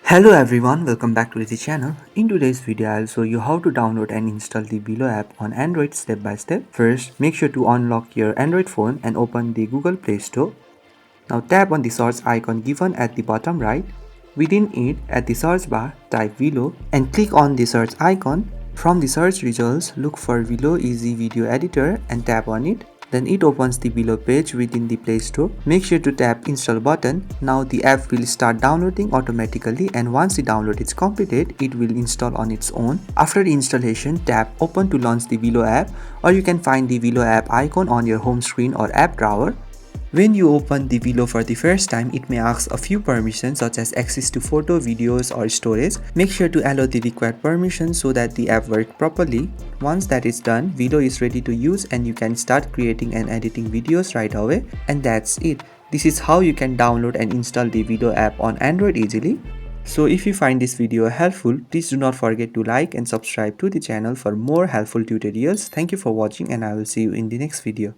Hello everyone, welcome back to the channel. In today's video, I'll show you how to download and install the VLLO app on Android step by step. First, make sure to unlock your Android phone and open the Google Play Store. Now tap on the search icon given at the bottom right. Within it, at the search bar, type VLLO and click on the search icon. From the search results, look for VLLO Easy Video Editor and tap on it. Then it opens the VLLO page within the Play Store. Make sure to tap install button. Now the app will start downloading automatically, and once the download is completed, it will install on its own. After the installation, tap open to launch the VLLO app, or you can find the VLLO app icon on your home screen or app drawer. When you open the VLLO for the first time, it may ask a few permissions such as access to photo, videos or storage. Make sure to allow the required permissions so that the app works properly. Once that is done, VLLO is ready to use and you can start creating and editing videos right away. And that's it. This is how you can download and install the VLLO app on Android easily. So if you find this video helpful, please do not forget to like and subscribe to the channel for more helpful tutorials. Thank you for watching and I will see you in the next video.